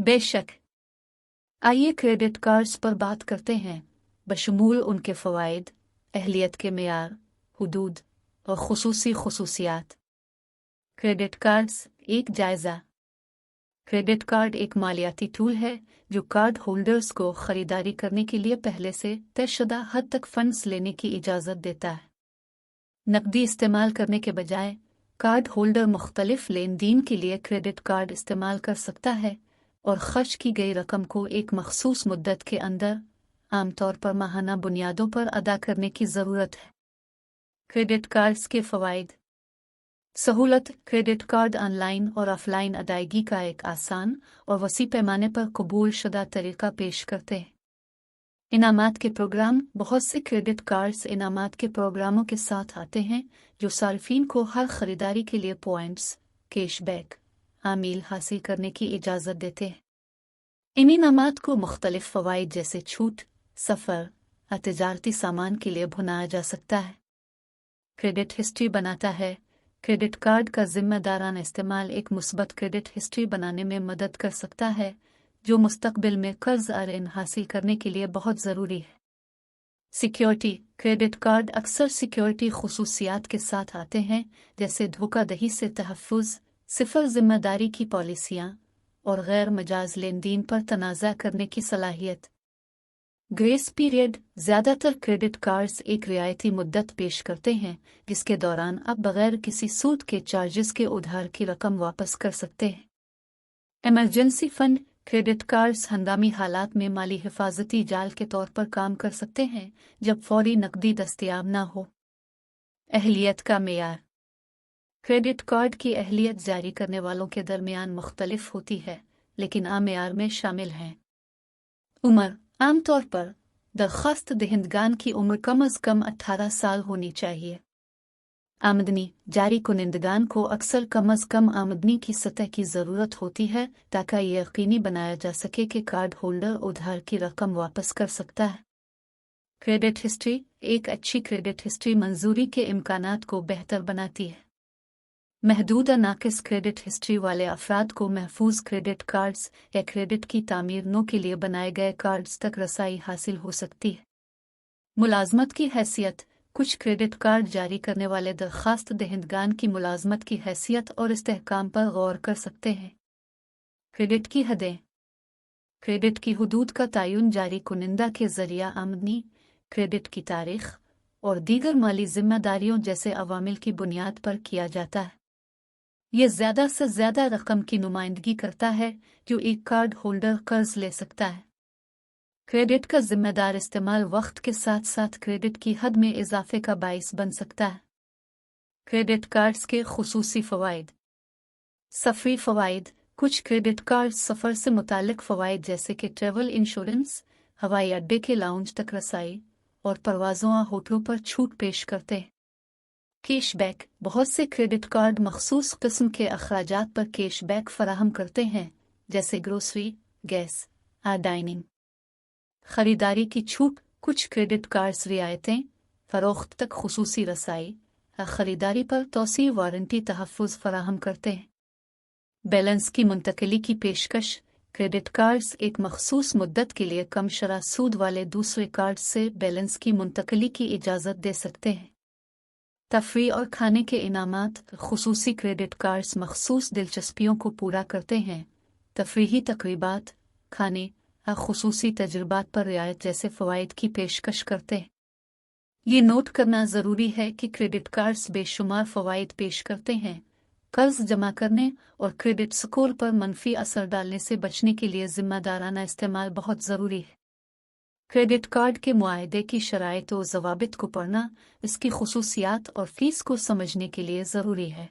बेशक। आइए credit cards पर बात करते हैं, बशमूल उनके फ़वाइद, अहलियत के मेयार, हुदूद और खुसूसी खसूसियात। क्रेडिट कार्ड्स एक जायज़ा। क्रेडिट कार्ड एक मालियाती टूल है जो कार्ड होल्डर्स को ख़रीदारी करने के लिए पहले से तयशुदा हद तक फ़ंड्स लेने की इजाज़त देता है। नकदी इस्तेमाल करने के बजाय कार्ड होल्डर मुख्तलिफ लेन देन के लिए क्रेडिट कार्ड इस्तेमाल कर सकता है और खर्च की गई रकम को एक मखसूस मुद्दत के अंदर, आमतौर पर माहाना बुनियादों पर अदा करने की ज़रूरत है। क्रेडिट कार्ड्स के फ़वाइद। सहूलत। क्रेडिट कार्ड ऑनलाइन और ऑफलाइन अदायगी का एक आसान और वसी पैमाने पर कबूल शुदा तरीका पेश करते हैं। इनामात के प्रोग्राम। बहुत से क्रेडिट कार्ड्स इनामात के प्रोग्रामों के साथ आते हैं जो सार्फिन को हर खरीदारी के लिए पॉइंट्स, कैशबैक, आमील हासिल करने की इजाज़त देते हैं। इन इनामात को मुख्तलिफ फ़वाइद जैसे छूट, सफ़र या तिजारती सामान के लिए भुनाया जा सकता है। क्रेडिट हिस्ट्री बनाता है। क्रेडिट कार्ड का जिम्मेदाराना इस्तेमाल एक मुस्बत क्रेडिट हिस्ट्री बनाने में मदद कर सकता है जो मुस्तकबिल में कर्ज और ऋण हासिल करने के लिए बहुत ज़रूरी है। सिक्योरिटी। क्रेडिट कार्ड अक्सर सिक्योरिटी खुसूसियात के साथ आते हैं जैसे धोखाधड़ी से तहफ़्फ़ुज़, सिफर जिम्मेदारी की पॉलिसियाँ और गैर मजाज लेन देन पर तनाज़ा करने की सलाहियत। Grace period. ज़्यादातर क्रेडिट कार्ड्स एक रियायती मुद्दत पेश करते हैं जिसके दौरान आप बगैर किसी सूद के चार्जेस के उधार की रकम वापस कर सकते हैं। Emergency fund. क्रेडिट कार्ड्स हंगामी हालात में माली हिफाजती जाल के तौर पर काम कर सकते हैं जब फौरी नकदी दस्तयाब न हो। अहलियत का मेयार। क्रेडिट कार्ड की अहलियत जारी करने वालों के दरमियान मुख्तलिफ होती है, लेकिन आम मेयार में शामिल हैं। उम्र। आमतौर पर दरख्वास्त दहिंदगान की उम्र कम अज़ कम 18 साल होनी चाहिए। आमदनी। जारी कुनिंदगान को अक्सर कम अज़ कम आमदनी की सतह की ज़रूरत होती है ताकि ये यकीनी बनाया जा सके कि कार्ड होल्डर उधार की रकम वापस कर सकता है। Credit history. एक अच्छी क्रेडिट हिस्ट्री मंजूरी के इम्कानात को बेहतर बनाती है। महदूद नाकिस क्रेडिट हिस्ट्री वाले अफराद को महफूज क्रेडिट कार्ड्स या क्रेडिट की तामीर नो के लिए बनाए गए कार्ड्स तक रसाई हासिल हो सकती है। मुलाजमत की हैसियत। कुछ क्रेडिट कार्ड जारी करने वाले दरख्वास्त दहिंदगान की मुलाजमत की हैसियत और इस्तेहकाम पर गौर कर सकते हैं। क्रेडिट की हदें। क्रेडिट की हुदूद का तयन जारी कुनिंदा के ज़रिया आमदनी, क्रेडिट की तारीख और दीगर माली जिम्मेदारियों जैसे अवामिल की बुनियाद पर किया जाता है। यह ज़्यादा से ज़्यादा रकम की नुमाइंदगी करता है जो एक कार्ड होल्डर कर्ज ले सकता है। क्रेडिट का जिम्मेदार इस्तेमाल वक्त के साथ साथ क्रेडिट की हद में इजाफे का बाइस बन सकता है। क्रेडिट कार्ड्स के खुसूसी फ़वाइद। सफ़री फ़वाइद। कुछ क्रेडिट कार्ड सफ़र से मुतालिक फ़वाइद जैसे कि ट्रैवल इंश्योरेंस, हवाई अड्डे के लाउंज तक रसाई और परवाज़ों या होटलों पर छूट पेश करते हैं। कैशबैक। बहुत से क्रेडिट कार्ड मखसूस किस्म के अखराजात पर कैशबैक फराहम करते हैं जैसे ग्रोसरी, गैस या डाइनिंग। खरीदारी की छूट। कुछ क्रेडिट कार्ड्स रियायतें, फ़रोख्त तक खुसूसी रसाई या खरीदारी पर तौसीई वारंटी तहफ़्फ़ुज़ फराहम करते हैं। बैलेंस की मुंतकिली की पेशकश। क्रेडिट कार्ड्स एक मखसूस मुद्दत के लिए कम शरह सूद वाले दूसरे कार्ड से बैलेंस की मुंतकिली की इजाज़त दे सकते हैं। तफरी और खाने के इनामात। खुसूसी क्रेडिट कार्ड्स मखसूस दिलचस्पियों को पूरा करते हैं। तफरीही तकरीबात, खाने या खुसूसी तजुर्बात पर रियायत जैसे फ़वाइद की पेशकश करते हैं। ये नोट करना ज़रूरी है कि क्रेडिट कार्ड्स बेशुमार फ़वाइद पेश करते हैं। कर्ज जमा करने और क्रेडिट स्कोर पर मनफी असर डालने से बचने के लिए ज़िम्मेदाराना इस्तेमाल बहुत ज़रूरी है। क्रेडिट कार्ड के मुआहदे की शराइत व ज़वाबित को पढ़ना, इसकी खुसूसियात और फ़ीस को समझने के लिए ज़रूरी है।